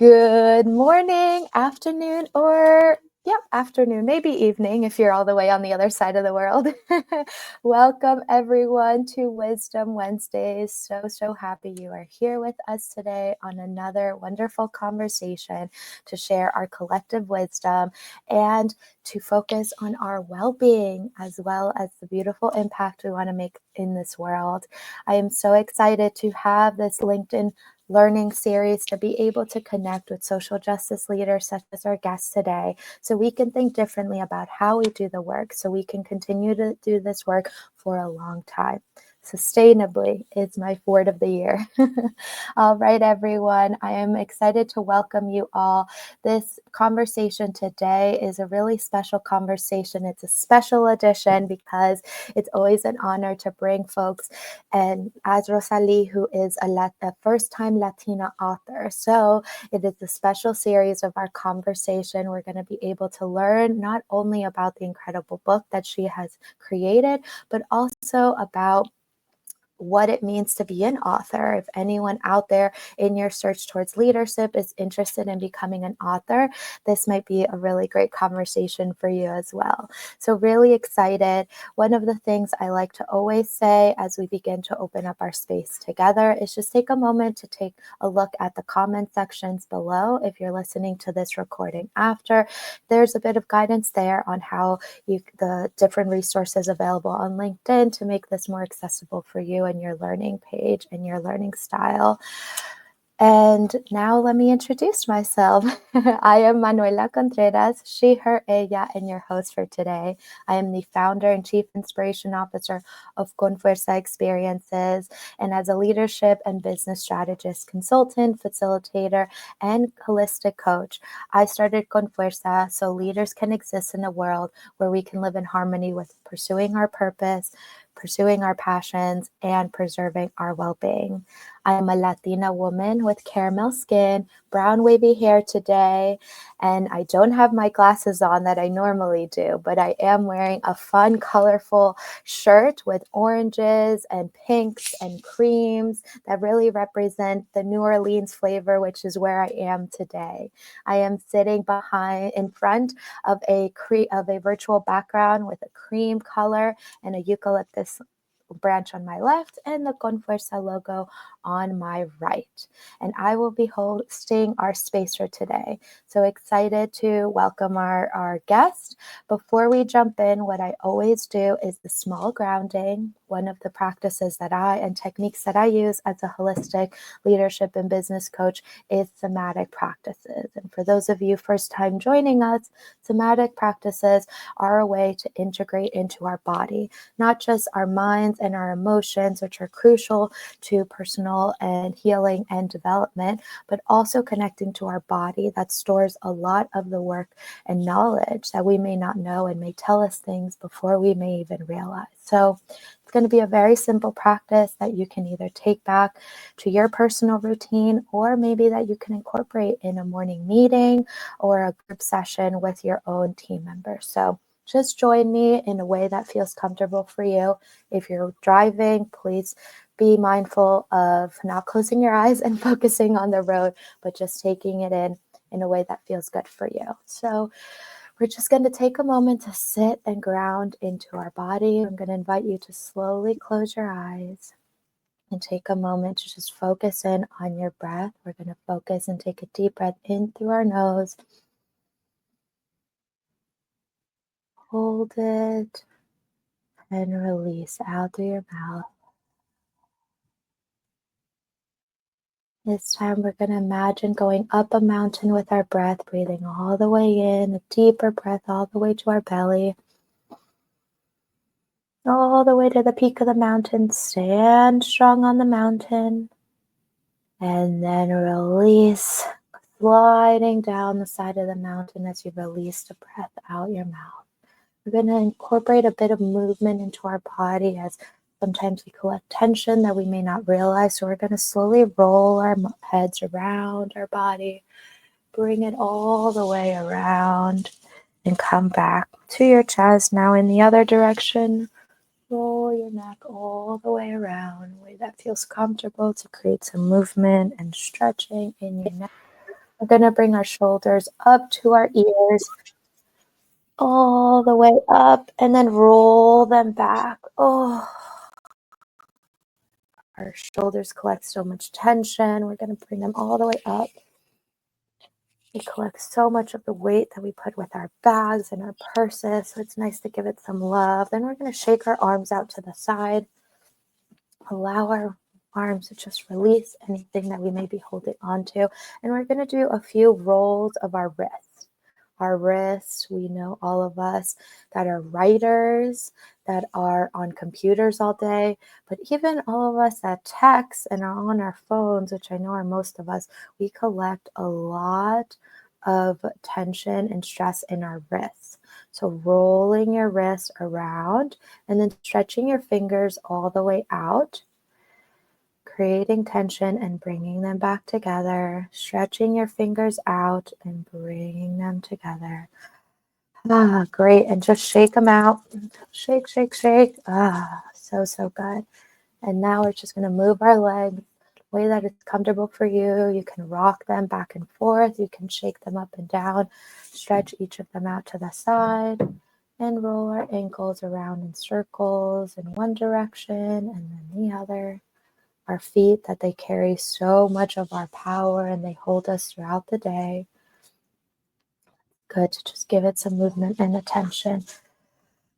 Good morning, afternoon, or afternoon, maybe evening if you're all the way on the other side of the world. Welcome everyone to Wisdom Wednesdays. So happy you are here with us today on another wonderful conversation to share our collective wisdom and to focus on our well-being as well as the beautiful impact we want to make in this world. I am so excited to have this LinkedIn learning series to be able to connect with social justice leaders such as our guests today, so we can think differently about how we do the work, so we can continue to do this work for a long time. Sustainably is my word of the year. All right, everyone. I am excited to welcome you all. This conversation today is a really special conversation. It's a special edition because it's always an honor to bring folks, and as Rosalie, who is a first-time Latina author. So it is a special series of our conversation. We're going to be able to learn not only about the incredible book that she has created, but also about what it means to be an author. If anyone out there in your search towards leadership is interested in becoming an author, this might be a really great conversation for you as well. So really excited. One of the things I like to always say as we begin to open up our space together is just take a moment to take a look at the comment sections below. If you're listening to this recording after, there's a bit of guidance there on how the different resources available on LinkedIn to make this more accessible for you and your learning page and your learning style. And now let me introduce myself. I am Manuela Contreras, she, her, ella, and your host for today. I am the founder and chief inspiration officer of Confianza Experiences, and as a leadership and business strategist, consultant, facilitator, and holistic coach, I started Confianza so leaders can exist in a world where we can live in harmony with pursuing our purpose, pursuing our passions, and preserving our well-being. I am a Latina woman with caramel skin, brown wavy hair today, and I don't have my glasses on that I normally do, but I am wearing a fun, colorful shirt with oranges and pinks and creams that really represent the New Orleans flavor, which is where I am today. I am sitting in front of a virtual background with a cream color and a eucalyptus branch on my left and the Confuerza logo on my right. And I will be hosting our space for today. So excited to welcome our guest. Before we jump in, what I always do is the small grounding. One of the practices and techniques that I use as a holistic leadership and business coach is somatic practices. And for those of you first time joining us, somatic practices are a way to integrate into our body, not just our minds and our emotions, which are crucial to personal and healing and development, but also connecting to our body that stores a lot of the work and knowledge that we may not know and may tell us things before we may even realize. So it's going to be a very simple practice that you can either take back to your personal routine, or maybe that you can incorporate in a morning meeting or a group session with your own team members. So just join me in a way that feels comfortable for you. If you're driving, please be mindful of not closing your eyes and focusing on the road, but just taking it in a way that feels good for you. So we're just going to take a moment to sit and ground into our body. I'm going to invite you to slowly close your eyes and take a moment to just focus in on your breath. We're going to focus and take a deep breath in through our nose. Hold it and release out through your mouth. This time we're going to imagine going up a mountain with our breath, breathing all the way in, a deeper breath all the way to our belly, all the way to the peak of the mountain. Stand strong on the mountain, and then release, sliding down the side of the mountain as you release the breath out your mouth. We're going to incorporate a bit of movement into our body, as sometimes we collect tension that we may not realize. So we're going to slowly roll our heads around our body, bring it all the way around, and come back to your chest. Now in the other direction, roll your neck all the way around in a way that feels comfortable to create some movement and stretching in your neck. We're going to bring our shoulders up to our ears, all the way up, and then roll them back. Oh, our shoulders collect so much tension. We're going to bring them all the way up. We collect so much of the weight that we put with our bags and our purses, so it's nice to give it some love. Then we're going to shake our arms out to the side. Allow our arms to just release anything that we may be holding on to. And we're going to do a few rolls of our wrists. Our wrists, we know all of us that are writers, that are on computers all day, but even all of us that text and are on our phones, which I know are most of us, we collect a lot of tension and stress in our wrists. So rolling your wrist around and then stretching your fingers all the way out, creating tension and bringing them back together, stretching your fingers out and bringing them together. Ah, great. And just shake them out. Shake, shake, shake. Ah, so, so good. And now we're just going to move our legs the way that it's comfortable for you. You can rock them back and forth. You can shake them up and down. Stretch each of them out to the side and roll our ankles around in circles in one direction and then the other. Our feet, that they carry so much of our power and they hold us throughout the day. Good to just give it some movement and attention.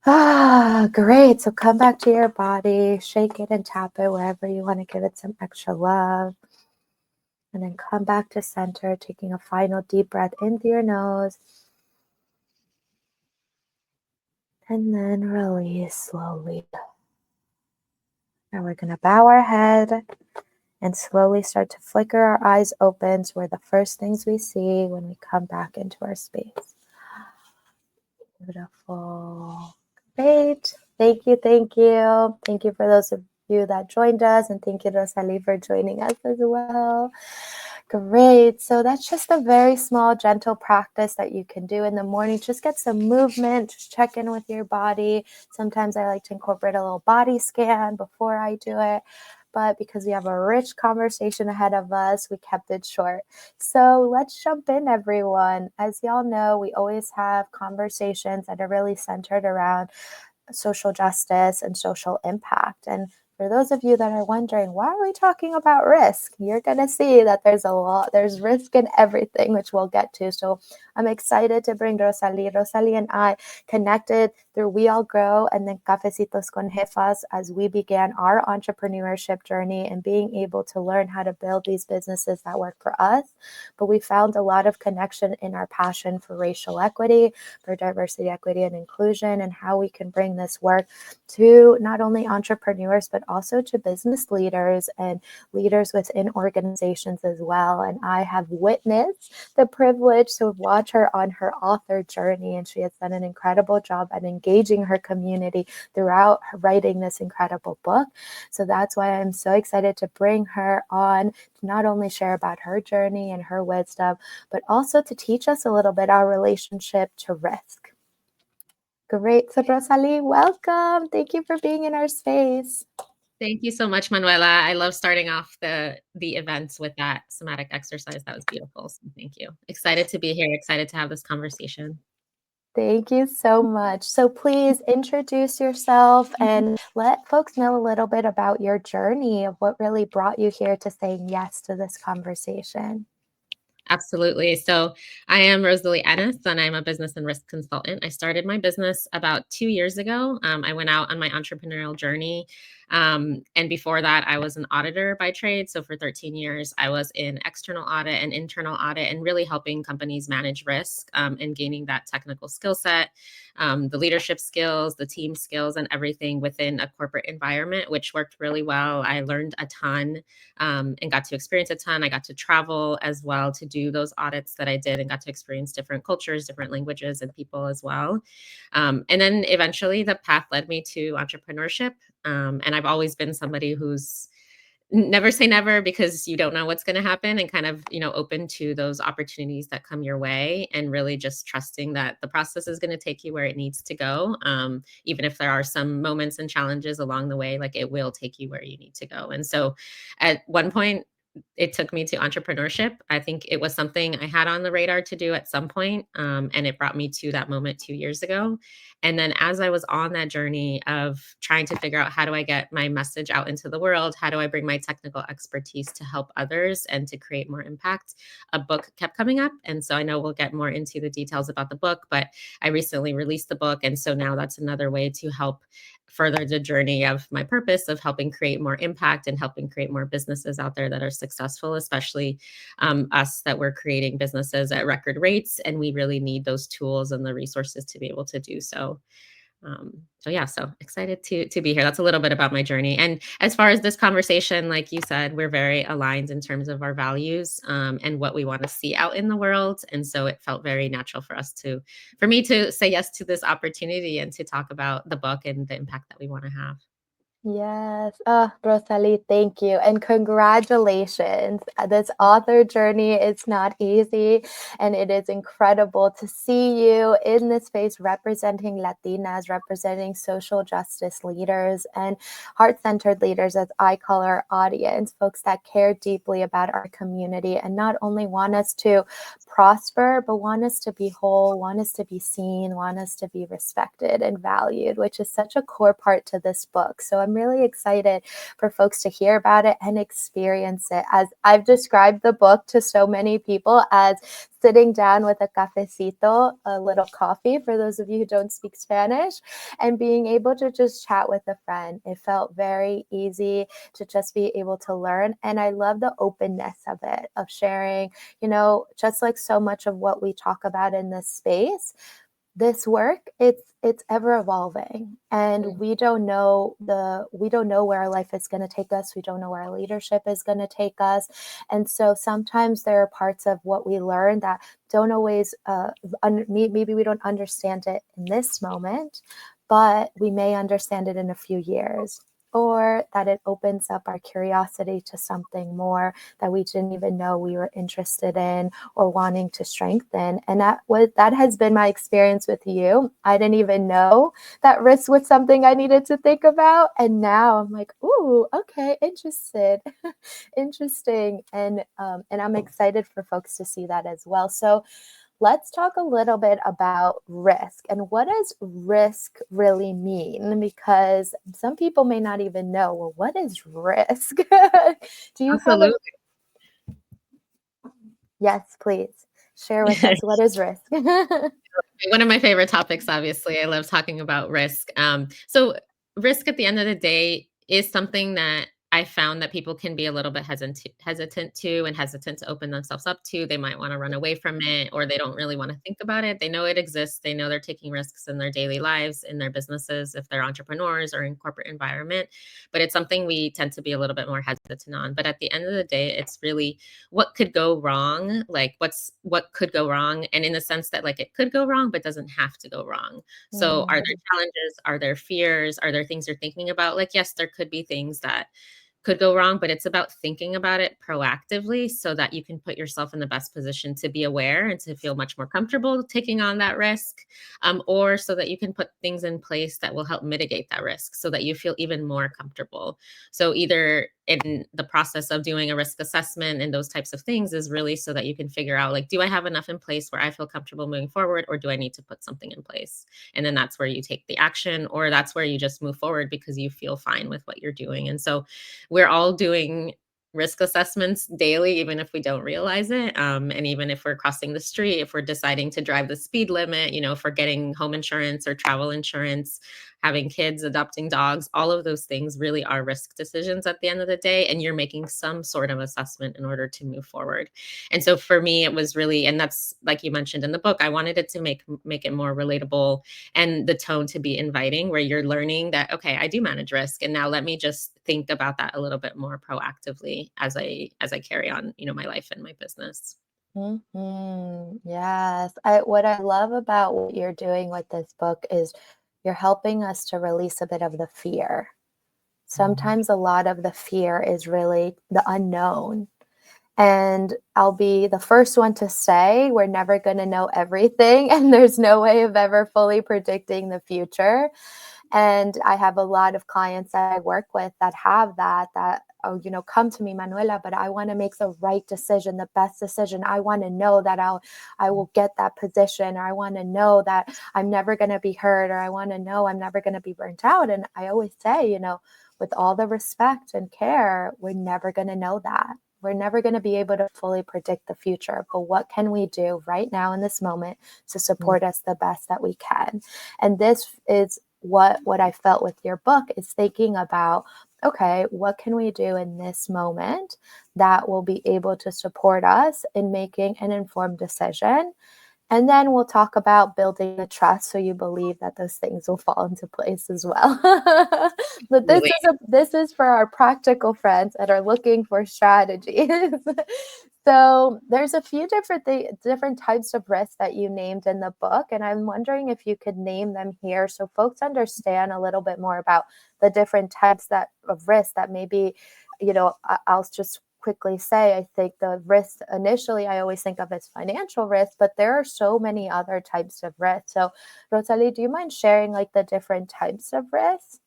Ah, great. So come back to your body, shake it and tap it wherever you want to give it some extra love. And then come back to center, taking a final deep breath in through your nose. And then release slowly. Now we're going to bow our head and slowly start to flicker our eyes open to where the first things we see when we come back into our space. Beautiful. Great. Thank you. Thank you. Thank you for those of you that joined us, and thank you, Rosalie, for joining us as well. Great. So that's just a very small, gentle practice that you can do in the morning. Just get some movement, just check in with your body. Sometimes I like to incorporate a little body scan before I do it. But because we have a rich conversation ahead of us, we kept it short. So let's jump in, everyone. As y'all know, we always have conversations that are really centered around social justice and social impact. And for those of you that are wondering, why are we talking about risk? You're going to see that there's risk in everything, which we'll get to. So I'm excited to bring Rosalie. Rosalie and I connected through We All Grow and then Cafecitos con Jefas as we began our entrepreneurship journey and being able to learn how to build these businesses that work for us. But we found a lot of connection in our passion for racial equity, for diversity, equity, and inclusion, and how we can bring this work to not only entrepreneurs, but also to business leaders and leaders within organizations as well. And I have witnessed the privilege to watch her on her author journey, and she has done an incredible job at engaging her community throughout writing this incredible book. So that's why I'm so excited to bring her on to not only share about her journey and her wisdom, but also to teach us a little bit our relationship to risk. Great. So Rosalie, welcome. Thank you for being in our space. Thank you so much, Manuela. I love starting off the events with that somatic exercise. That was beautiful. So thank you. Excited to be here. Excited to have this conversation. Thank you so much. So please introduce yourself and let folks know a little bit about your journey of what really brought you here to saying yes to this conversation. Absolutely. So I am Rosalie Ennes, and I'm a business and risk consultant. I started my business about 2 years ago. I went out on my entrepreneurial journey. And before that, I was an auditor by trade. So for 13 years, I was in external audit and internal audit and really helping companies manage risk and gaining that technical skill set, the leadership skills, the team skills, and everything within a corporate environment, which worked really well. I learned a ton and got to experience a ton. I got to travel as well to do those audits that I did and got to experience different cultures, different languages, and people as well. And then eventually the path led me to entrepreneurship. And I've always been somebody who's never say never because you don't know what's going to happen, and kind of, open to those opportunities that come your way, and really just trusting that the process is going to take you where it needs to go. Even if there are some moments and challenges along the way, like it will take you where you need to go. And so at one point, it took me to entrepreneurship. I think it was something I had on the radar to do at some point, and it brought me to that moment 2 years ago. And then as I was on that journey of trying to figure out how do I get my message out into the world, how do I bring my technical expertise to help others and to create more impact, a book kept coming up. And so I know we'll get more into the details about the book, but I recently released the book. And so now that's another way to help further the journey of my purpose of helping create more impact and helping create more businesses out there that are successful, especially us that we're creating businesses at record rates. And we really need those tools and the resources to be able to do so. So yeah, so excited to be here. That's a little bit about my journey. And as far as this conversation, like you said, we're very aligned in terms of our values and what we want to see out in the world. And so it felt very natural for me to say yes to this opportunity and to talk about the book and the impact that we want to have. Yes. Rosalie, thank you. And congratulations. This author journey is not easy. And it is incredible to see you in this space representing Latinas, representing social justice leaders and heart-centered leaders, as I call our audience, folks that care deeply about our community and not only want us to prosper, but want us to be whole, want us to be seen, want us to be respected and valued, which is such a core part to this book. So I'm really excited for folks to hear about it and experience it. As I've described the book to so many people as sitting down with a cafecito, a little coffee for those of you who don't speak Spanish, and being able to just chat with a friend. It felt very easy to just be able to learn. And I love the openness of it, of sharing, just like so much of what we talk about in this space. This work, it's ever evolving, and we don't know where our life is going to take us. We don't know where our leadership is going to take us. And so sometimes there are parts of what we learn that don't always maybe we don't understand it in this moment, but we may understand it in a few years, or that it opens up our curiosity to something more that we didn't even know we were interested in or wanting to strengthen. And that has been my experience with you. I didn't even know that risk was something I needed to think about. And now I'm like, ooh, okay, interested, interesting. And I'm excited for folks to see that as well. So let's talk a little bit about risk and what does risk really mean? Because some people may not even know, well, what is risk? Do you have Absolutely. Yes, please share with us. What is risk? One of my favorite topics, obviously. I love talking about risk. So risk at the end of the day is something that I found that people can be a little bit hesitant to open themselves up to. They might want to run away from it, or they don't really want to think about it. They know it exists. They know they're taking risks in their daily lives, in their businesses, if they're entrepreneurs or in corporate environment. But it's something we tend to be a little bit more hesitant on. But at the end of the day, it's really what could go wrong, like what could go wrong, and in the sense that like it could go wrong but doesn't have to go wrong. So are there challenges, are there fears, are there things you're thinking about? Like yes, there could be things that could go wrong, but it's about thinking about it proactively so that you can put yourself in the best position to be aware and to feel much more comfortable taking on that risk, or so that you can put things in place that will help mitigate that risk so that you feel even more comfortable. So either in the process of doing a risk assessment and those types of things is really so that you can figure out like, do I have enough in place where I feel comfortable moving forward, or do I need to put something in place? And then that's where you take the action, or that's where you just move forward because you feel fine with what you're doing. And so we're all doing risk assessments daily, even if we don't realize it. And even if we're crossing the street, if we're deciding to drive the speed limit, if we're getting home insurance or travel insurance, having kids, adopting dogs, all of those things really are risk decisions at the end of the day. And you're making some sort of assessment in order to move forward. And so for me, it was really, and that's like you mentioned in the book, I wanted it to make it more relatable and the tone to be inviting, where you're learning that, okay, I do manage risk. And now let me just think about that a little bit more proactively as I carry on, my life and my business. Yes. What I love about what you're doing with this book is you're helping us to release a bit of the fear. Sometimes a lot of the fear is really the unknown. And I'll be the first one to say we're never going to know everything, and there's no way of ever fully predicting the future. And I have a lot of clients that I work with that have that, oh, come to me, Manuela, but I want to make the right decision, the best decision. I want to know that I will get that position, or I want to know that I'm never going to be hurt, or I want to know I'm never going to be burnt out. And I always say, with all the respect and care, we're never going to know that. We're never going to be able to fully predict the future, but what can we do right now in this moment to support us the best that we can? And this is what I felt with your book, is thinking about, okay, what can we do in this moment that will be able to support us in making an informed decision? And then we'll talk about building the trust, so you believe that those things will fall into place as well. But this is for our practical friends that are looking for strategies. So there's a few different types of risks that you named in the book, and I'm wondering if you could name them here so folks understand a little bit more about the different types of risks that maybe, I'll just quickly say, I think the risk initially I always think of as financial risk, but there are so many other types of risk. So Rosalie, do you mind sharing like the different types of risks?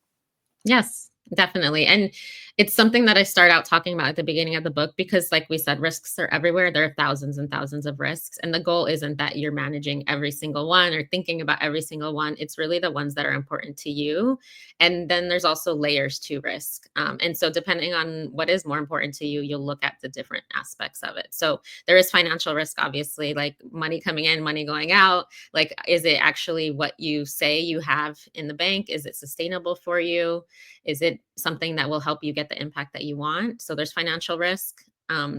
Yes, definitely. And it's something that I start out talking about at the beginning of the book because, like we said, risks are everywhere. There are thousands and thousands of risks. And the goal isn't that you're managing every single one or thinking about every single one. It's really the ones that are important to you. And then there's also layers to risk. And so, depending on what is more important to you, you'll look at the different aspects of it. So, there is financial risk, obviously, like money coming in, money going out. Like, is it actually what you say you have in the bank? Is it sustainable for you? Is it something that will help you get the impact that you want? So there's financial risk.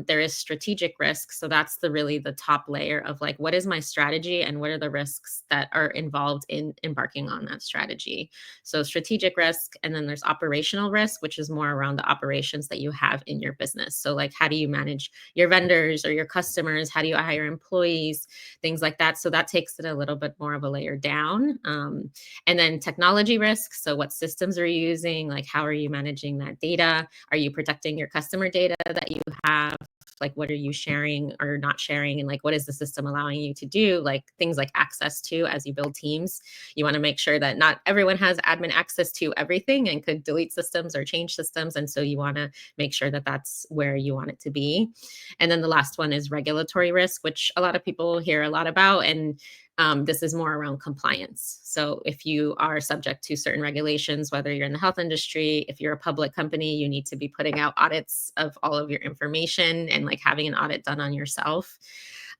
There is strategic risk. So that's really the top layer of like, what is my strategy and what are the risks that are involved in embarking on that strategy? So strategic risk, and then there's operational risk, which is more around the operations that you have in your business. So like, how do you manage your vendors or your customers? How do you hire employees? Things like that. So that takes it a little bit more of a layer down. And then technology risk. So what systems are you using? Like, how are you managing that data? Are you protecting your customer data that you have? Like, what are you sharing or not sharing? And like, what is the system allowing you to do? Like things like access to, as you build teams, you want to make sure that not everyone has admin access to everything and could delete systems or change systems. And so you want to make sure that that's where you want it to be. And then the last one is regulatory risk, which a lot of people hear a lot about. And this is more around compliance. So if you are subject to certain regulations, whether you're in the health industry, if you're a public company, you need to be putting out audits of all of your information and like having an audit done on yourself.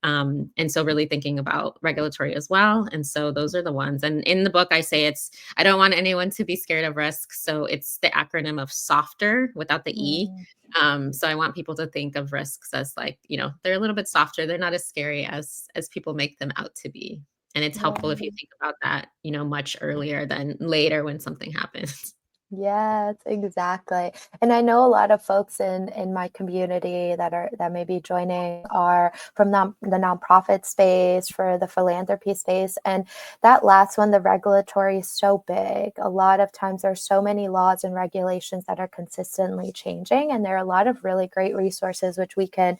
And so really thinking about regulatory as well. And so those are the ones. And in the book, I say I don't want anyone to be scared of risk. So it's the acronym of SOFTER without the E. So I want people to think of risks as like, they're a little bit softer. They're not as scary as people make them out to be. And it's helpful if you think about that, much earlier than later when something happens. Yes, exactly. And I know a lot of folks in my community that may be joining are from the nonprofit space, for the philanthropy space. And that last one, the regulatory, is so big. A lot of times there's so many laws and regulations that are consistently changing. And there are a lot of really great resources which we can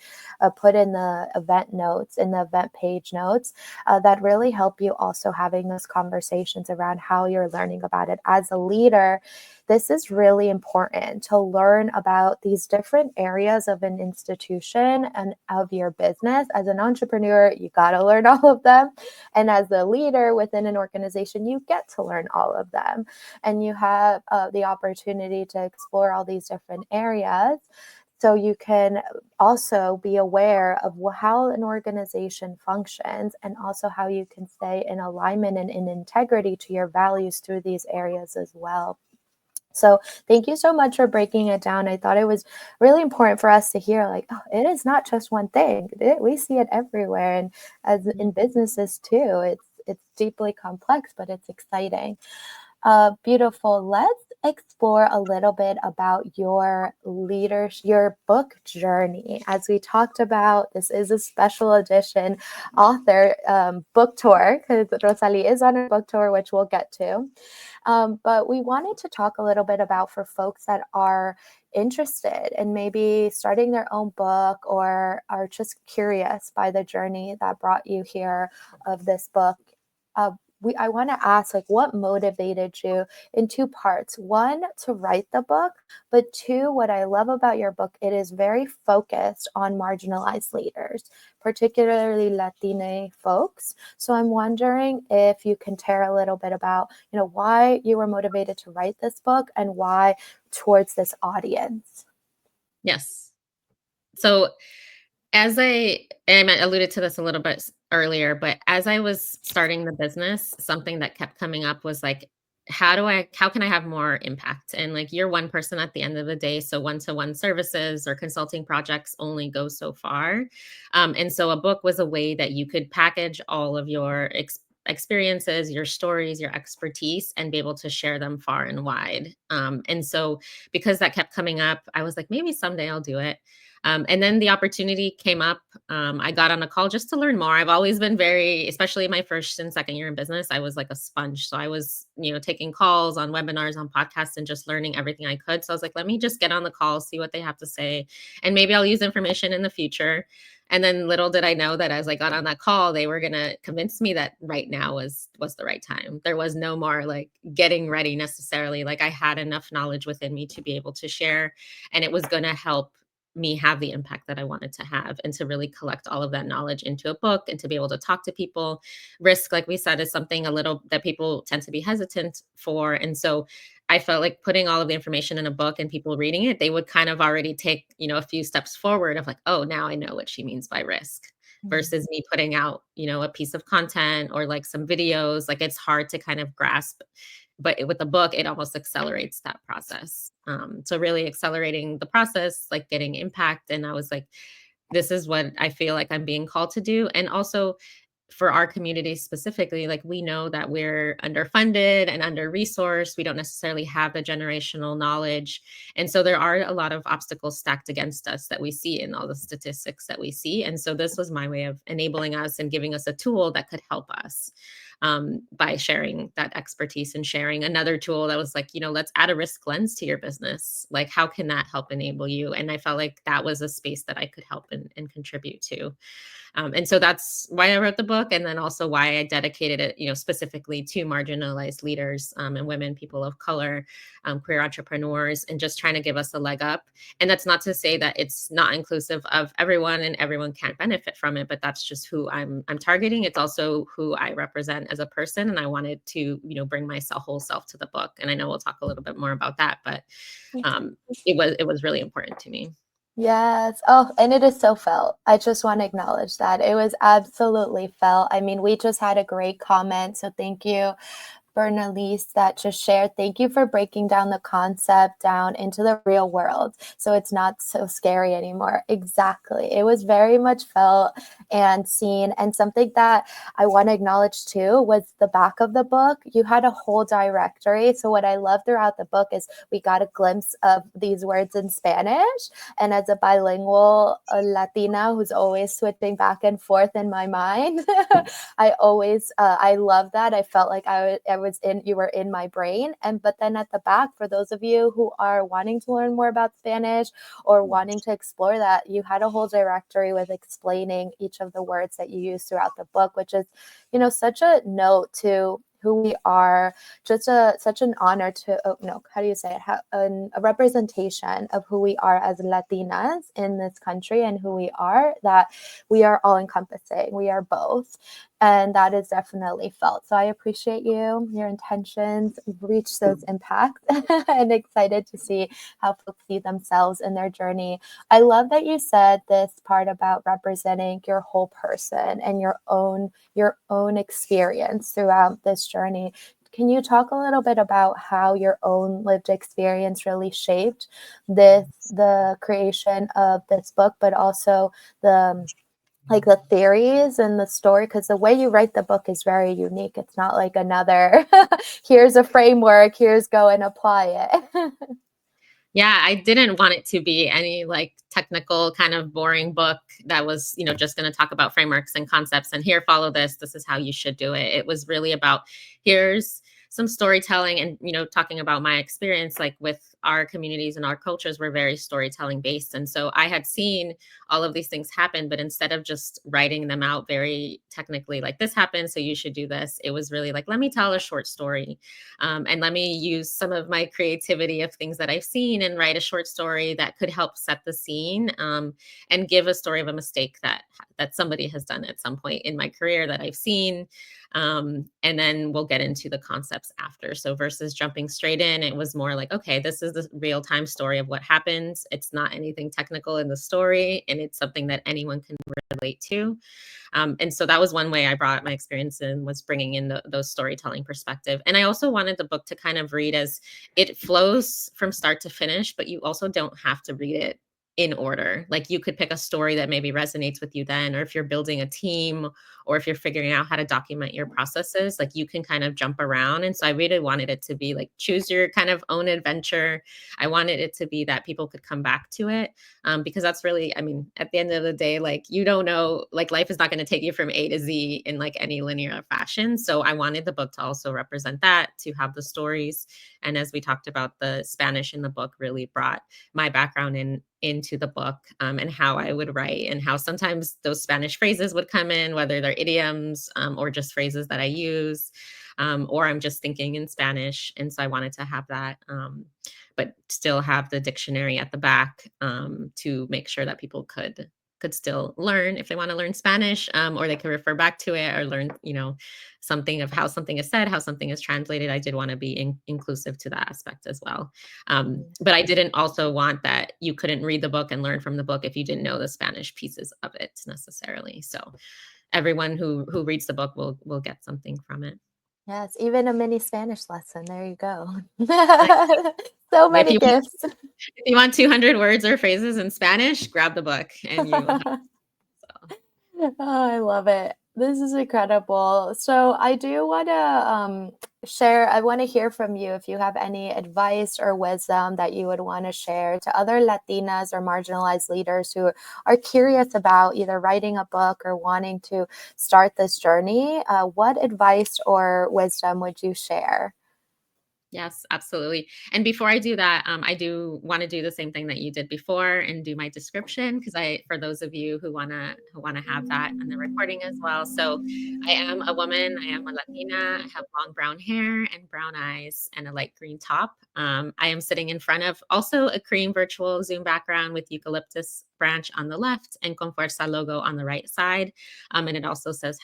put in the event notes, in the event page notes, that really help you also having those conversations around how you're learning about it. As a leader, this is really important to learn about these different areas of an institution and of your business. As an entrepreneur, you got to learn all of them. And as a leader within an organization, you get to learn all of them. And you have the opportunity to explore all these different areas. So you can also be aware of how an organization functions, and also how you can stay in alignment and in integrity to your values through these areas as well. So thank you so much for breaking it down. I thought it was really important for us to hear, like, oh, it is not just one thing. We see it everywhere. And as in businesses too, it's deeply complex, but it's exciting. Beautiful. Let's explore a little bit about your leadership, your book journey. As we talked about, this is a special edition author book tour, because Rosalie is on a book tour, which we'll get to. But we wanted to talk a little bit about, for folks that are interested in maybe starting their own book, or are just curious by the journey that brought you here of this book. I want to ask, like, what motivated you in two parts. One, to write the book, but two, what I love about your book, it is very focused on marginalized leaders, particularly Latina folks. So I'm wondering if you can share a little bit about, why you were motivated to write this book and why towards this audience. Yes. So as I alluded to this a little bit earlier, but as I was starting the business, something that kept coming up was like, how can I have more impact? And like, you're one person at the end of the day. So one-to-one services or consulting projects only go so far. And so a book was a way that you could package all of your experiences, your stories, your expertise, and be able to share them far and wide. And so because that kept coming up, I was like, maybe someday I'll do it. And then the opportunity came up. I got on a call just to learn more. I've always been very, especially my first and second year in business, I was like a sponge. So I was, taking calls on webinars, on podcasts, and just learning everything I could. So I was like, let me just get on the call, see what they have to say, and maybe I'll use information in the future. And then little did I know that as I got on that call, they were gonna convince me that right now was the right time. There was no more like getting ready necessarily. Like I had enough knowledge within me to be able to share, and it was gonna help me have the impact that I wanted to have and to really collect all of that knowledge into a book and to be able to talk to people. Risk, like we said, is something a little that people tend to be hesitant for. And so I felt like putting all of the information in a book and people reading it, they would kind of already take, a few steps forward of like, oh, now I know what she means by risk versus me putting out, a piece of content or like some videos. Like it's hard to kind of grasp, but with the book, it almost accelerates that process. So really accelerating the process, like getting impact. And I was like, this is what I feel like I'm being called to do. And also for our community specifically, like we know that we're underfunded and under resourced. We don't necessarily have the generational knowledge. And so there are a lot of obstacles stacked against us that we see in all the statistics that we see. And so this was my way of enabling us and giving us a tool that could help us by sharing that expertise and sharing another tool that was like, let's add a risk lens to your business. Like, how can that help enable you? And I felt like that was a space that I could help and contribute to. And so that's why I wrote the book, and then also why I dedicated it, specifically to marginalized leaders and women, people of color, queer entrepreneurs, and just trying to give us a leg up. And that's not to say that it's not inclusive of everyone and everyone can't benefit from it, but that's just who I'm targeting. It's also who I represent as a person, and I wanted to, bring my whole self to the book. And I know we'll talk a little bit more about that, but it was really important to me. Yes. Oh, and it is so felt. I just want to acknowledge that. It was absolutely felt. I mean, we just had a great comment. So thank you, Bernalise, that just shared. Thank you for breaking down the concept down into the real world. So it's not so scary anymore. Exactly. It was very much felt and seen. And something that I want to acknowledge too was the back of the book. You had a whole directory. So what I love throughout the book is we got a glimpse of these words in Spanish. And as a bilingual Latina who's always switching back and forth in my mind, I love that. I felt like you were in my brain. But then at the back, for those of you who are wanting to learn more about Spanish or wanting to explore that, you had a whole directory with explaining each of the words that you use throughout the book, which is, such a note to who we are, just such an honor to, how do you say it? A representation of who we are as Latinas in this country and who we are, that we are all encompassing. We are both. And that is definitely felt. So I appreciate your intentions, reach those impacts, and excited to see how folks see themselves in their journey. I love that you said this part about representing your whole person and your own experience throughout this journey. Can you talk a little bit about how your own lived experience really shaped the creation of this book, but also the theories and the story? Because the way you write the book is very unique. It's not like another here's a framework, here's go and apply it. Yeah, I didn't want it to be any like technical kind of boring book that was, just going to talk about frameworks and concepts and here, follow this. This is how you should do it. It was really about here's some storytelling and, talking about my experience, like with our communities and our cultures were very storytelling based. And so I had seen all of these things happen, but instead of just writing them out very technically, like this happened, so you should do this, it was really like, let me tell a short story. And let me use some of my creativity of things that I've seen and write a short story that could help set the scene, and give a story of a mistake that somebody has done at some point in my career that I've seen. And then we'll get into the concepts after. So versus jumping straight in, it was more like, okay, this is the real time story of what happens. It's not anything technical in the story, and it's something that anyone can relate to. And so that was one way I brought my experience in, was bringing in those storytelling perspective. And I also wanted the book to kind of read as it flows from start to finish, but you also don't have to read it in order. Like you could pick a story that maybe resonates with you then, or if you're building a team, or if you're figuring out how to document your processes, like you can kind of jump around. And so I really wanted it to be like, choose your kind of own adventure. I wanted it to be that people could come back to it, because that's really, I mean, at the end of the day, like you don't know, like life is not going to take you from A to Z in like any linear fashion. So I wanted the book to also represent that, to have the stories. And as we talked about, the Spanish in the book really brought my background into the book, and how I would write, and how sometimes those Spanish phrases would come in, whether they're idioms, or just phrases that I use, or I'm just thinking in Spanish. And so I wanted to have that, but still have the dictionary at the back, to make sure that people could still learn if they want to learn Spanish, or they could refer back to it, or learn, something of how something is said, how something is translated. I did want to be inclusive to that aspect as well. But I didn't also want that you couldn't read the book and learn from the book if you didn't know the Spanish pieces of it necessarily. So everyone who reads the book will get something from it. Yes, even a mini Spanish lesson. There you go. Like, So if many you gifts. if you want 200 words or phrases in Spanish, grab the book and you will have. So. Oh, I love it. This is incredible. So I do want to share, I want to hear from you if you have any advice or wisdom that you would want to share to other Latinas or marginalized leaders who are curious about either writing a book or wanting to start this journey. What advice or wisdom would you share? Yes, absolutely. And before I do that, I do want to do the same thing that you did before and do my description, because for those of you who wanna have that on the recording as well. So I am a woman. I am a Latina. I have long brown hair and brown eyes and a light green top. I am sitting in front of also a cream virtual Zoom background with eucalyptus branch on the left and Confianza logo on the right side. And it also says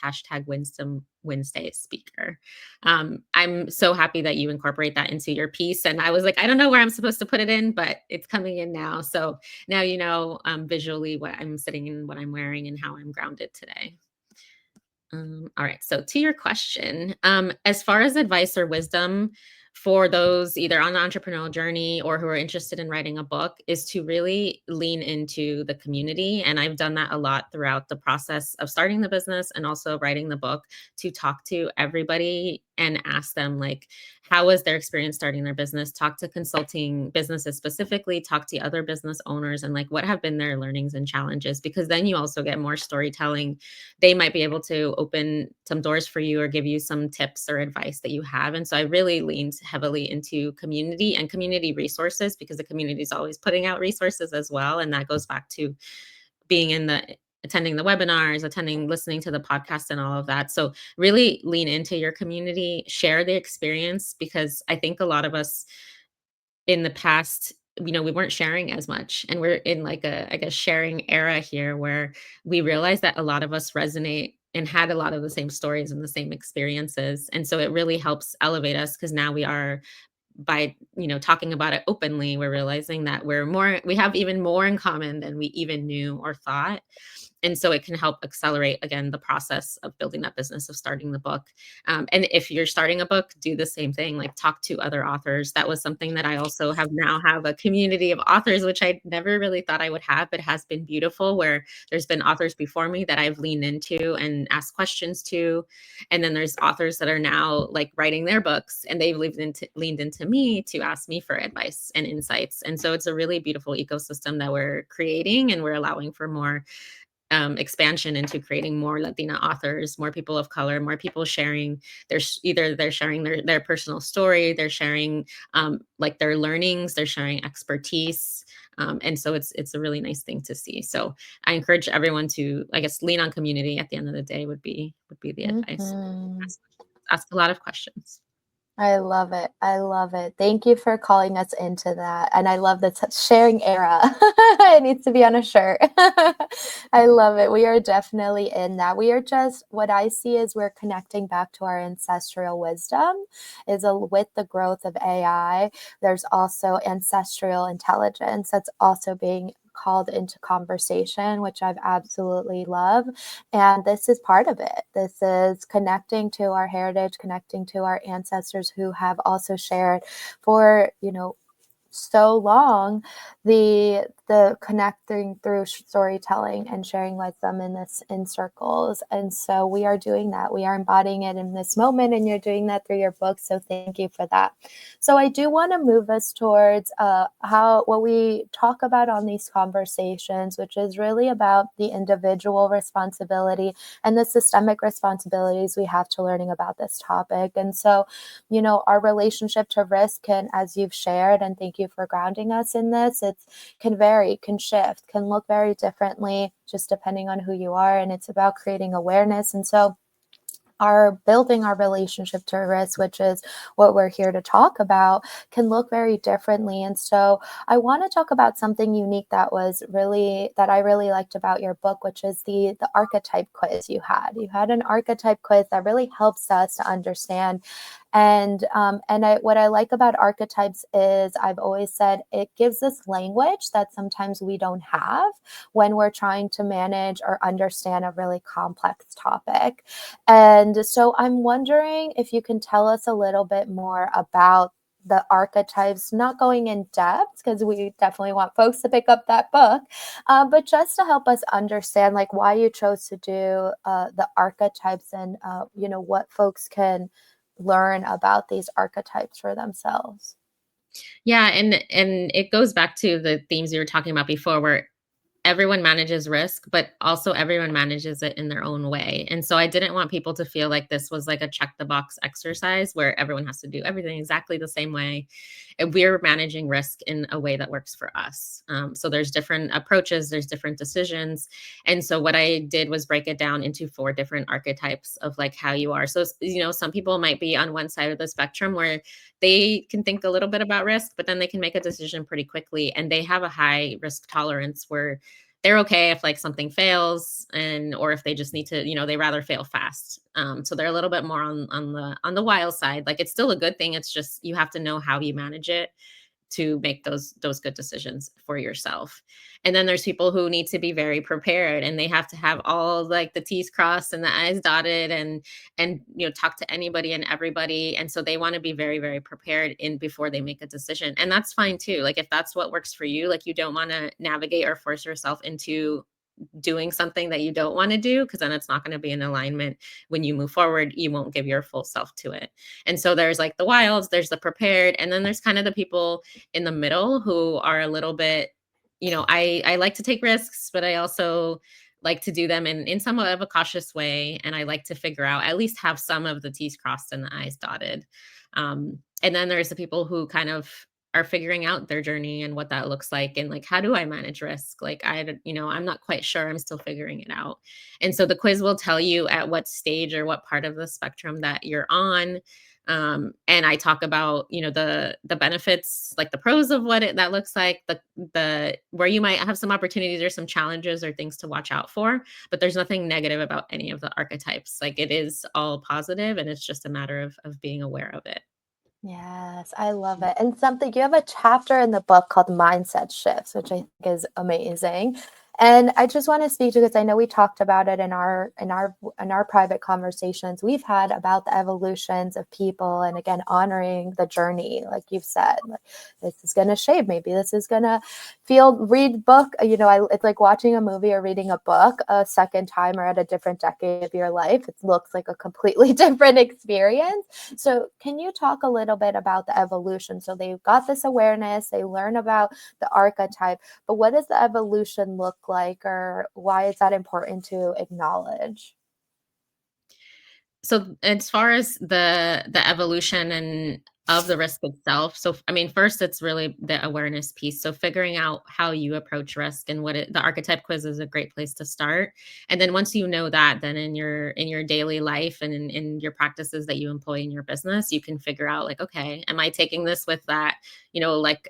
#Wisdom Wednesday speaker. I'm so happy that you incorporate that into your piece. And I was like, I don't know where I'm supposed to put it in, but it's coming in now. So now you know, visually what I'm sitting in, what I'm wearing, and how I'm grounded today. All right. So to your question, as far as advice or wisdom for those either on the entrepreneurial journey or who are interested in writing a book, is to really lean into the community. And I've done that a lot throughout the process of starting the business and also writing the book, to talk to everybody and ask them, like, how was their experience starting their business? Talk to consulting businesses specifically, talk to other business owners, and like, what have been their learnings and challenges? Because then you also get more storytelling. They might be able to open some doors for you or give you some tips or advice that you have. And so I really leaned heavily into community and community resources, because the community is always putting out resources as well. And that goes back to being in the attending the webinars, listening to the podcast and all of that. So really lean into your community, share the experience, because I think a lot of us in the past, we weren't sharing as much. And we're in like a, I guess, sharing era here, where we realize that a lot of us resonate and had a lot of the same stories and the same experiences. And so it really helps elevate us, because now we are, by talking about it openly, we're realizing that we have even more in common than we even knew or thought. And so it can help accelerate, again, the process of building that business, of starting the book. And if you're starting a book, do the same thing, like talk to other authors. That was something that I also have a community of authors, which I never really thought I would have, but has been beautiful, where there's been authors before me that I've leaned into and asked questions to. And then there's authors that are now like writing their books, and they've leaned into me to ask me for advice and insights. And so it's a really beautiful ecosystem that we're creating, and we're allowing for more expansion into creating more Latina authors, more people of color, more people sharing either they're sharing their personal story, they're sharing like their learnings, they're sharing expertise. And so it's a really nice thing to see. So I encourage everyone to, I guess, lean on community at the end of the day would be the advice. Mhm. Ask a lot of questions. I love it. I love it. Thank you for calling us into that. And I love the sharing era. It needs to be on a shirt. I love it. We are definitely in that. We are just, what I see is we're connecting back to our ancestral wisdom with the growth of AI. There's also ancestral intelligence that's also being called into conversation, which I've absolutely love. And this is part of it. This is connecting to our heritage, connecting to our ancestors who have also shared for, so long, the connecting through storytelling and sharing wisdom in circles. And so we are doing that. We are embodying it in this moment, and you're doing that through your book. So thank you for that. So I do want to move us towards what we talk about on these conversations, which is really about the individual responsibility and the systemic responsibilities we have to learning about this topic. And so, our relationship to risk can, as you've shared, and thank you for grounding us in this, it can vary, can shift, can look very differently just depending on who you are. And it's about creating awareness. And so building our relationship to risk, which is what we're here to talk about, can look very differently. And so I want to talk about something unique that I really liked about your book, which is the archetype quiz you had. You had an archetype quiz that really helps us to understand. And what I like about archetypes is, I've always said, it gives us language that sometimes we don't have when we're trying to manage or understand a really complex topic. And so I'm wondering if you can tell us a little bit more about the archetypes, not going in depth, because we definitely want folks to pick up that book, but just to help us understand, like, why you chose to do the archetypes, and what folks can learn about these archetypes for themselves. Yeah, and it goes back to the themes you were talking about before, where everyone manages risk, but also everyone manages it in their own way. And so I didn't want people to feel like this was like a check the box exercise where everyone has to do everything exactly the same way. And we're managing risk in a way that works for us. So there's different approaches, there's different decisions. And so what I did was break it down into 4 different archetypes of like how you are. So, some people might be on one side of the spectrum where they can think a little bit about risk, but then they can make a decision pretty quickly. And they have a high risk tolerance where they're okay if like something fails, or if they just need to, they rather fail fast. So they're a little bit more on the wild side. Like, it's still a good thing. It's just you have to know how you manage it to make those good decisions for yourself. And then there's people who need to be very prepared, and they have to have all like the T's crossed and the I's dotted, and talk to anybody and everybody. And so they want to be very, very prepared in before they make a decision. And that's fine too. Like, if that's what works for you, like, you don't want to navigate or force yourself into doing something that you don't want to do, because then it's not going to be in alignment. When you move forward, you won't give your full self to it. And so there's like the wilds, there's the prepared, and then there's kind of the people in the middle who are a little bit, I like to take risks, but I also like to do them in somewhat of a cautious way. And I like to figure out, at least have some of the T's crossed and the I's dotted. And then there's the people who kind of are figuring out their journey and what that looks like, and like, how do I manage risk? Like, I'm not quite sure, I'm still figuring it out. And so the quiz will tell you at what stage or what part of the spectrum that you're on. And I talk about, the benefits, like the pros of that looks like, the where you might have some opportunities or some challenges or things to watch out for, but there's nothing negative about any of the archetypes. Like, it is all positive, and it's just a matter of being aware of it. Yes, I love it. And you have a chapter in the book called Mindset Shifts, which I think is amazing. And I just want to speak to, because I know we talked about it in our private conversations we've had about the evolutions of people, and again, honoring the journey, like you've said. Like, this is going to shape, maybe this is going to read book, it's like watching a movie or reading a book a second time or at a different decade of your life. It looks like a completely different experience. So can you talk a little bit about the evolution? So they've got this awareness, they learn about the archetype, but what does the evolution look like, or why is that important to acknowledge? So as far as the evolution and of the risk itself, so I mean, first it's really the awareness piece. So figuring out how you approach risk and the archetype quiz is a great place to start. And then once you know that, then in your daily life and in your practices that you employ in your business, you can figure out like, okay, am I taking this with that? Like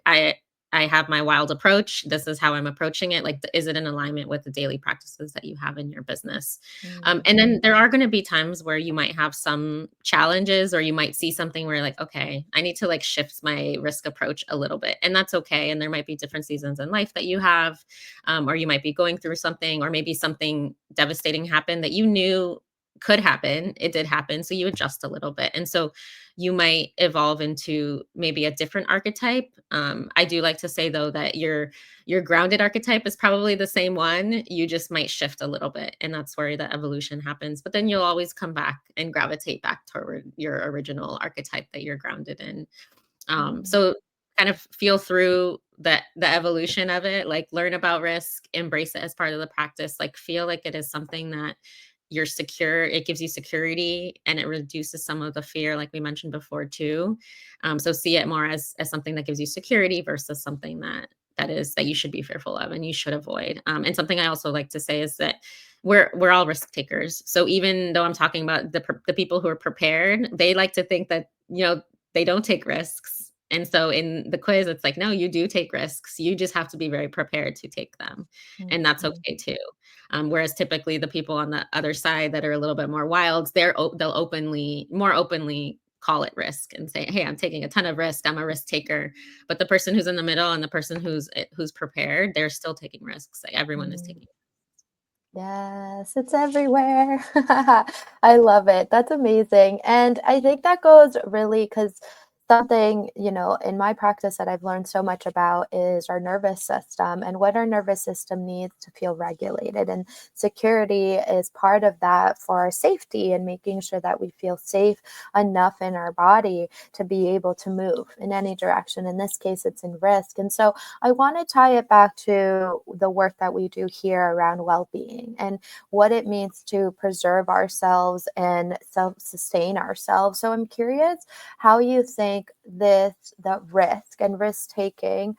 I have my wild approach. This is how I'm approaching it. Like, is it in alignment with the daily practices that you have in your business? And then there are going to be times where you might have some challenges, or you might see something where you're like, okay, I need to like shift my risk approach a little bit. And that's okay. And there might be different seasons in life that you have, or you might be going through something, or maybe something devastating happened that you knew could happen. It did happen. So you adjust a little bit. And so you might evolve into maybe a different archetype. I do like to say though that your grounded archetype is probably the same one. You just might shift a little bit, and that's where the evolution happens. But then you'll always come back and gravitate back toward your original archetype that you're grounded in. Mm. So kind of feel through the evolution of it, like learn about risk, embrace it as part of the practice, like feel like it is something that you're secure. It gives you security and it reduces some of the fear, like we mentioned before too. So see it more as something that gives you security versus something that you should be fearful of and you should avoid. And something I also like to say is that we're all risk takers. So even though I'm talking about the people who are prepared, they like to think that they don't take risks. And so in the quiz, it's like, no, you do take risks. You just have to be very prepared to take them. And that's Mhm. okay too. Whereas typically the people on the other side that are a little bit more wild, they'll more openly call it risk and say, "Hey, I'm taking a ton of risk. I'm a risk taker." But the person who's in the middle and the person who's prepared, they're still taking risks. Like everyone is Mm. taking. Yes, it's everywhere. I love it. That's amazing. And I think that goes really because something, in my practice that I've learned so much about is our nervous system and what our nervous system needs to feel regulated. And security is part of that for our safety and making sure that we feel safe enough in our body to be able to move in any direction. In this case, it's in risk. And so I want to tie it back to the work that we do here around well being and what it means to preserve ourselves and self sustain ourselves. So I'm curious how you think the risk and risk taking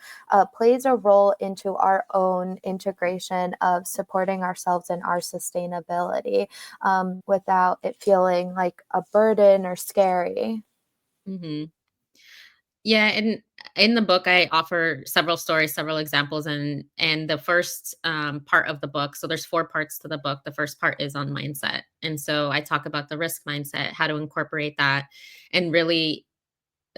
plays a role into our own integration of supporting ourselves and our sustainability without it feeling like a burden or scary. Mhm. Yeah, and in the book, I offer several stories, several examples, and the first part of the book. So there's four parts to the book. The first part is on mindset, and so I talk about the risk mindset, how to incorporate that, and really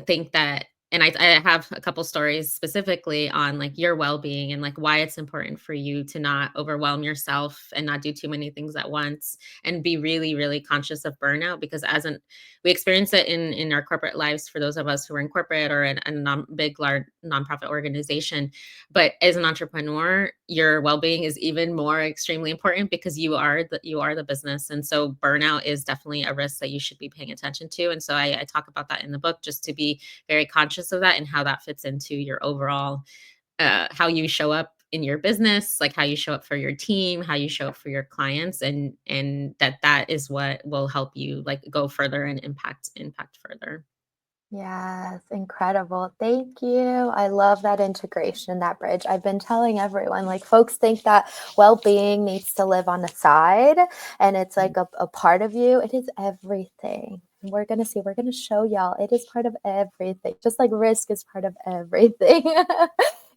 think that and I have a couple stories specifically on like your well-being and like why it's important for you to not overwhelm yourself and not do too many things at once and be really really conscious of burnout because we experience it in our corporate lives for those of us who are in corporate or in a big large nonprofit organization, but as an entrepreneur your well-being is even more extremely important because you are the business, and so burnout is definitely a risk that you should be paying attention to. And so I talk about that in the book, just to be very conscious of that and how that fits into your overall how you show up in your business, like how you show up for your team, how you show up for your clients, and that is what will help you like go further and impact further. Yes, incredible. Thank you. I love that integration, that bridge. I've been telling everyone, like, folks think that well being needs to live on the side and it's like a part of you. It is everything. And we're going to show y'all it is part of everything, just like risk is part of everything.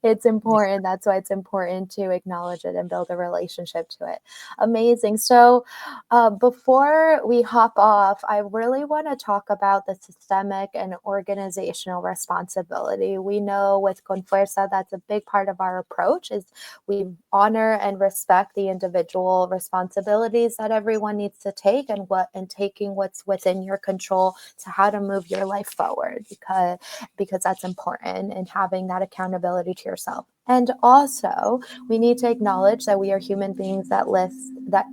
It's important. That's why it's important to acknowledge it and build a relationship to it. Amazing. So, before we hop off, I really want to talk about the systemic and organizational responsibility. We know with Confianza, that's a big part of our approach is we honor and respect the individual responsibilities that everyone needs to take and taking what's within your control to how to move your life forward because that's important and having that accountability to yourself. And also, we need to acknowledge that we are human beings that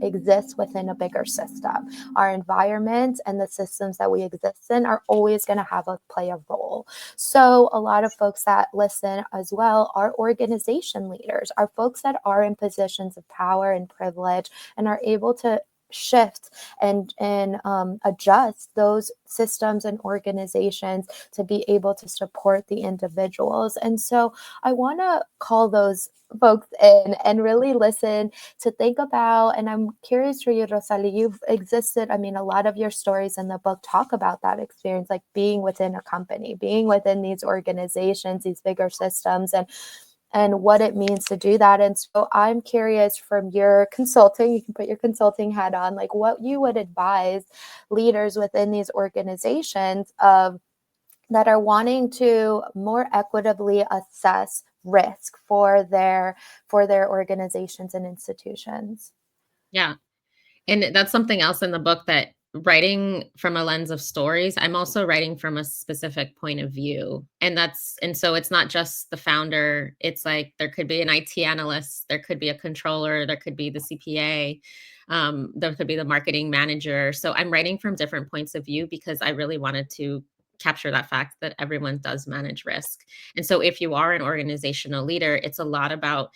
exist within a bigger system. Our environment and the systems that we exist in are always going to play a role. So a lot of folks that listen as well are organization leaders, are folks that are in positions of power and privilege and are able to shift and adjust those systems and organizations to be able to support the individuals. And so I want to call those folks in and really listen to think about, and I'm curious for you, Rosalie, you've existed, I mean, a lot of your stories in the book talk about that experience, like being within a company, being within these organizations, these bigger systems, and what it means to do that. And so I'm curious, from your consulting, you can put your consulting hat on, like what you would advise leaders within these organizations that are wanting to more equitably assess risk for their organizations and institutions. Yeah. And that's something else in the book, that writing from a lens of stories, I'm also writing from a specific point of view. And so it's not just the founder. It's like there could be an IT analyst, there could be a controller, there could be the CPA, there could be the marketing manager. So I'm writing from different points of view because I really wanted to capture that fact that everyone does manage risk. And so if you are an organizational leader, it's a lot about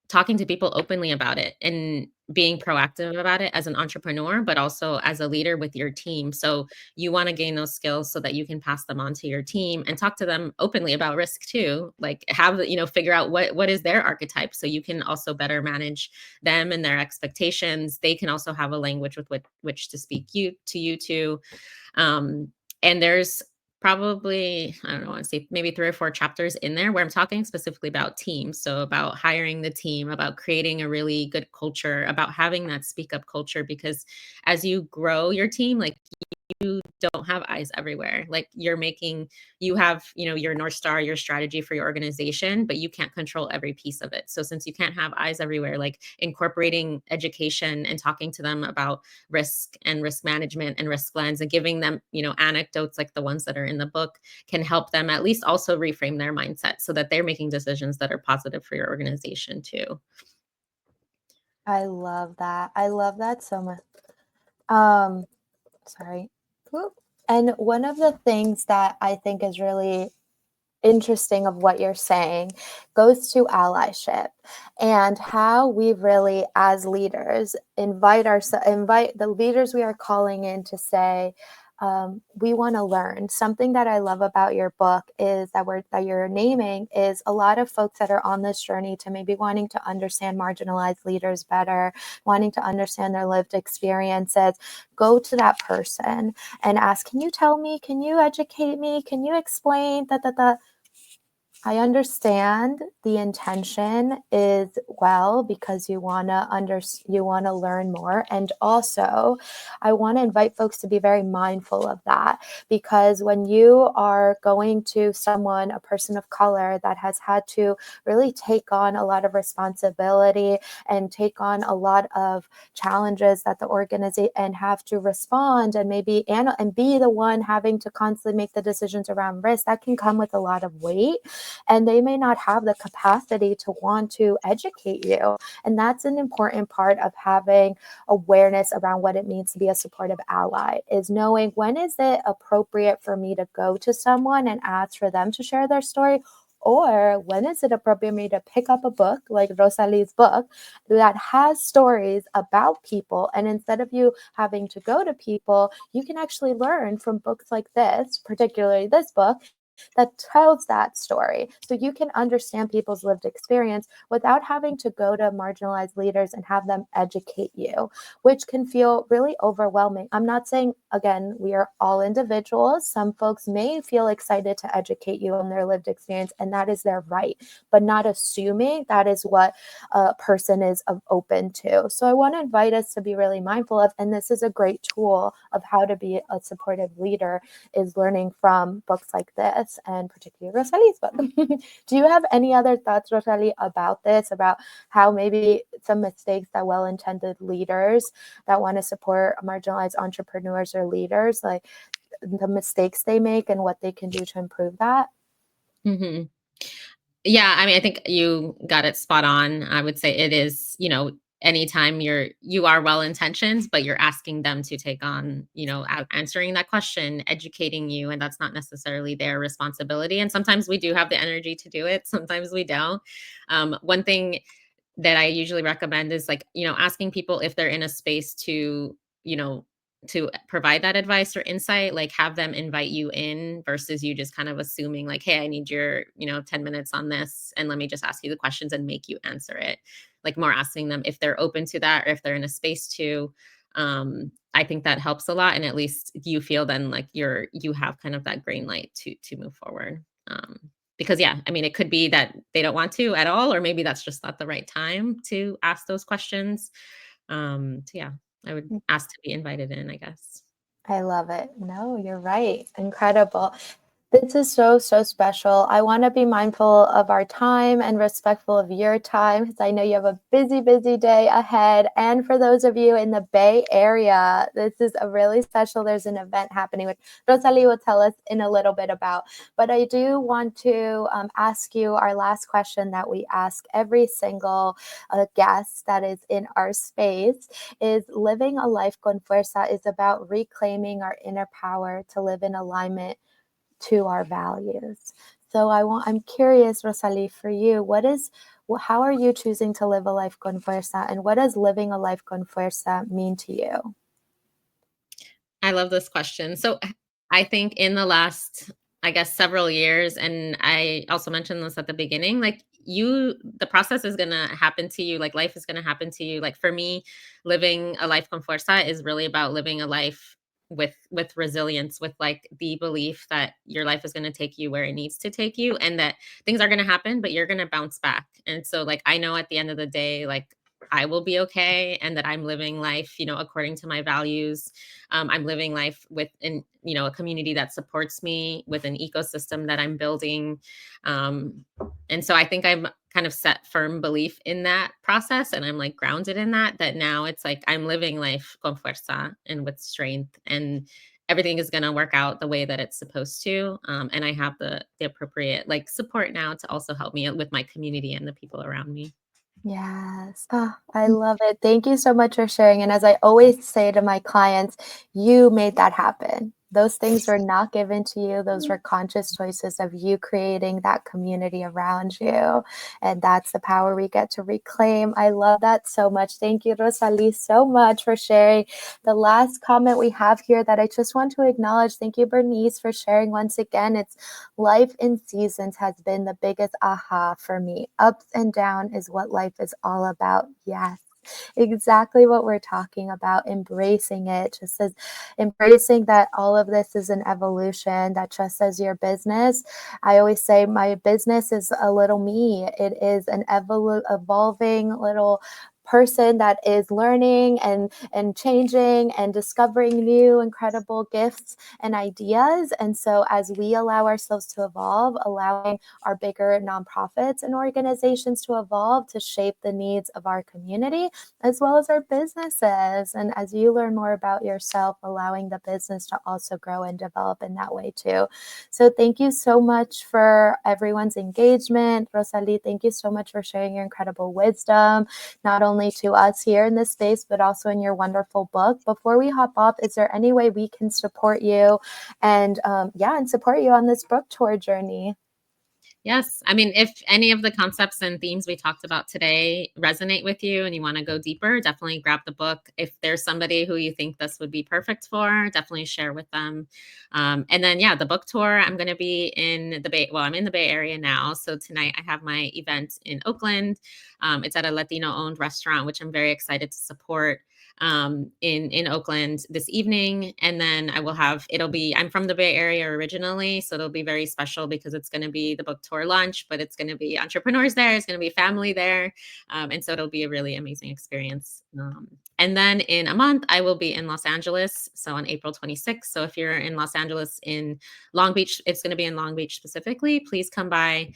talking to people openly about it and being proactive about it as an entrepreneur, but also as a leader with your team. So you want to gain those skills so that you can pass them on to your team and talk to them openly about risk too. Like figure out what is their archetype so you can also better manage them and their expectations. They can also have a language with which to speak you to. And there's probably, I don't know, I want to say maybe 3 or 4 chapters in there where I'm talking specifically about teams. So about hiring the team, about creating a really good culture, about having that speak up culture, because as you grow your team, like you don't have eyes everywhere. Like you have, your North Star, your strategy for your organization, but you can't control every piece of it. So since you can't have eyes everywhere, like incorporating education and talking to them about risk and risk management and risk lens and giving them, anecdotes like the ones that are in the book can help them at least also reframe their mindset so that they're making decisions that are positive for your organization too. I love that. I love that so much. Sorry. And one of the things that I think is really interesting of what you're saying goes to allyship and how we really, as leaders, invite the leaders we are calling in to say, we want to learn. Something that I love about your book is that you're naming is a lot of folks that are on this journey to maybe wanting to understand marginalized leaders better, wanting to understand their lived experiences. Go to that person and ask, can you tell me, can you educate me, can you explain that. I understand the intention is well because you want to learn more, and also I want to invite folks to be very mindful of that, because when you are going to someone, a person of color that has had to really take on a lot of responsibility and take on a lot of challenges that the organization and have to respond and maybe and be the one having to constantly make the decisions around risk, that can come with a lot of weight. And they may not have the capacity to want to educate you. And that's an important part of having awareness around what it means to be a supportive ally, is knowing when is it appropriate for me to go to someone and ask for them to share their story, or when is it appropriate for me to pick up a book like Rosalie's book that has stories about people, and instead of you having to go to people, you can actually learn from books like this, particularly this book, that tells that story. So you can understand people's lived experience without having to go to marginalized leaders and have them educate you, which can feel really overwhelming. I'm not saying, again, we are all individuals. Some folks may feel excited to educate you on their lived experience, and that is their right, but not assuming that is what a person is open to. So I want to invite us to be really mindful of, and this is a great tool of how to be a supportive leader, is learning from books like this, and particularly Rosalie's book. Do you have any other thoughts, Rosalie, about this, about how maybe some mistakes that well-intended leaders that want to support marginalized entrepreneurs or leaders, like the mistakes they make and what they can do to improve that? Mm-hmm. Yeah, I mean, I think you got it spot on. I would say it is, anytime you are well intentioned, but you're asking them to take on, answering that question, educating you, and that's not necessarily their responsibility. And sometimes we do have the energy to do it, sometimes we don't. One thing that I usually recommend is like, asking people if they're in a space you know, to provide that advice or insight, like have them invite you in versus you just kind of assuming like, hey, I need your, 10 minutes on this and let me just ask you the questions and make you answer it. Like more asking them if they're open to that or if they're in a space to. I think that helps a lot. And at least you feel then like you have kind of that green light to move forward. Because yeah, I mean, it could be that they don't want to at all, or maybe that's just not the right time to ask those questions. So yeah, I would ask to be invited in, I guess. I love it. No, you're right. Incredible. This is so, so special. I want to be mindful of our time and respectful of your time because I know you have a busy, busy day ahead. And for those of you in the Bay Area, this is a really special, there's an event happening, which Rosalie will tell us in a little bit about. But I do want to ask you our last question that we ask every single guest that is in our space is living a life con fuerza is about reclaiming our inner power to live in alignment to our values. So I'm curious, Rosalie, for you, how are you choosing to live a life con fuerza, and what does living a life con fuerza mean to you? I love this question. So I think in the last, I guess, several years, and I also mentioned this at the beginning, like the process is going to happen to you. Like life is going to happen to you. Like for me, living a life con fuerza is really about living a life with resilience, with like the belief that your life is going to take you where it needs to take you and that things are going to happen, but you're going to bounce back. And so like I know at the end of the day, like I will be okay and that I'm living life, according to my values. I'm living life with a community that supports me with an ecosystem that I'm building. And so I think I'm kind of set firm belief in that process and I'm like grounded in that now it's like I'm living life con fuerza and with strength and everything is going to work out the way that it's supposed to. And I have the appropriate like support now to also help me with my community and the people around me. Yes. Oh, I love it. Thank you so much for sharing. And as I always say to my clients, you made that happen. Those things were not given to you. Those were conscious choices of you creating that community around you. And that's the power we get to reclaim. I love that so much. Thank you, Rosalie, so much for sharing. The last comment we have here that I just want to acknowledge. Thank you, Bernice, for sharing once again. It's life in seasons has been the biggest aha for me. Ups and down is what life is all about. Yes, exactly what we're talking about, embracing it, just as embracing that all of this is an evolution, that just as your business, I always say my business is a little me. It is an evolving little person that is learning and changing and discovering new incredible gifts and ideas. And so as we allow ourselves to evolve, allowing our bigger nonprofits and organizations to evolve to shape the needs of our community as well as our businesses. And as you learn more about yourself, allowing the business to also grow and develop in that way too. So thank you so much for everyone's engagement. Rosalie, thank you so much for sharing your incredible wisdom, not only to us here in this space, but also in your wonderful book. Before we hop off, is there any way we can support you and support you on this book tour journey? Yes. I mean, if any of the concepts and themes we talked about today resonate with you and you want to go deeper, definitely grab the book. If there's somebody who you think this would be perfect for, definitely share with them. And then, yeah, the book tour, I'm going to be in the Bay. Well, I'm in the Bay Area now. So tonight I have my event in Oakland. It's at a Latino owned restaurant, which I'm very excited to support in Oakland this evening. And then I'm from the Bay Area originally, so it'll be very special because it's going to be the book tour launch, but it's going to be entrepreneurs there, it's going to be family there. And so it'll be a really amazing experience. And then in a month, I will be in Los Angeles. So on April 26th. So if you're in Los Angeles in Long Beach, it's going to be in Long Beach specifically. Please come by,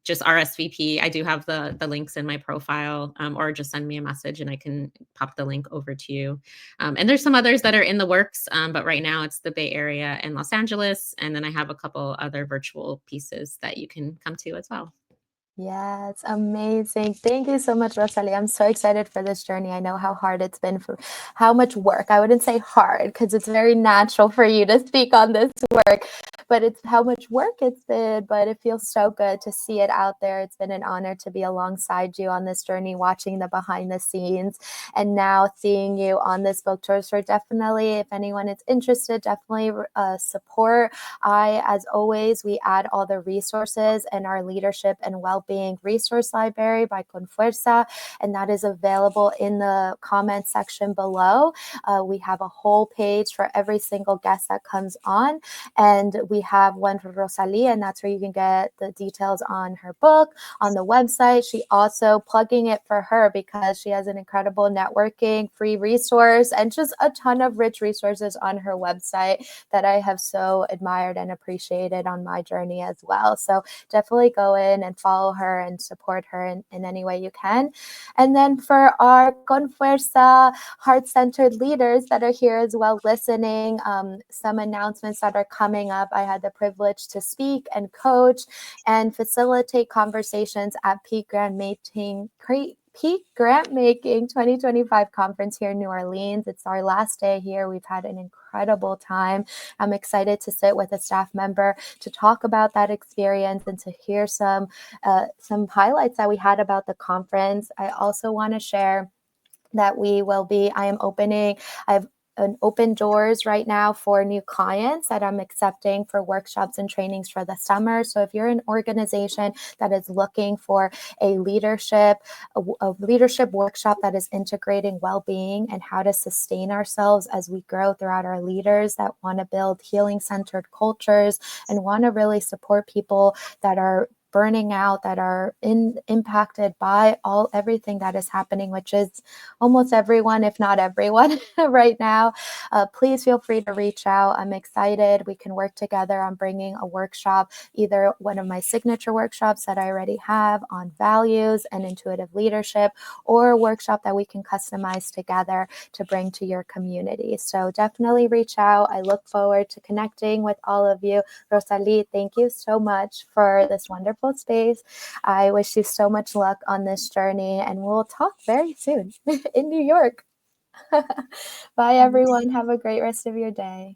just RSVP. I do have the links in my profile, or just send me a message and I can pop the link over to you. And there's some others that are in the works, but right now it's the Bay Area and Los Angeles. And then I have a couple other virtual pieces that you can come to as well. Yeah, it's amazing. Thank you so much, Rosalie. I'm so excited for this journey. I know how hard it's been, for how much work. I wouldn't say hard because it's very natural for you to speak on this work, but it's how much work it's been. But it feels so good to see it out there. It's been an honor to be alongside you on this journey, watching the behind the scenes, and now seeing you on this book tour. So definitely, if anyone is interested, definitely support. As always, we add all the resources in our leadership and well-being resource library by Confianza, and that is available in the comment section below. We have a whole page for every single guest that comes on, and we have one for Rosalie, and that's where you can get the details on her book on the website. She also plugging it for her because she has an incredible networking free resource and just a ton of rich resources on her website that I have so admired and appreciated on my journey as well. So definitely go in and follow her and support her in any way you can. And then for our Confuerza heart-centered leaders that are here as well listening, some announcements that are coming up. I had the privilege to speak and coach and facilitate conversations at Peak Grantmaking 2025 conference here in New Orleans. It's our last day here. We've had an incredible time. I'm excited to sit with a staff member to talk about that experience and to hear some highlights that we had about the conference. I also want to share that I have an open doors right now for new clients that I'm accepting for workshops and trainings for the summer. So if you're an organization that is looking for a leadership workshop that is integrating well-being and how to sustain ourselves as we grow throughout our leaders, that want to build healing-centered cultures and want to really support people that are burning out, that are impacted by everything that is happening, which is almost everyone, if not everyone right now, please feel free to reach out. I'm excited. We can work together on bringing a workshop, either one of my signature workshops that I already have on values and intuitive leadership, or a workshop that we can customize together to bring to your community. So definitely reach out. I look forward to connecting with all of you. Rosalie, thank you so much for this wonderful space. I wish you so much luck on this journey, and we'll talk very soon in New York. Bye, everyone. Have a great rest of your day.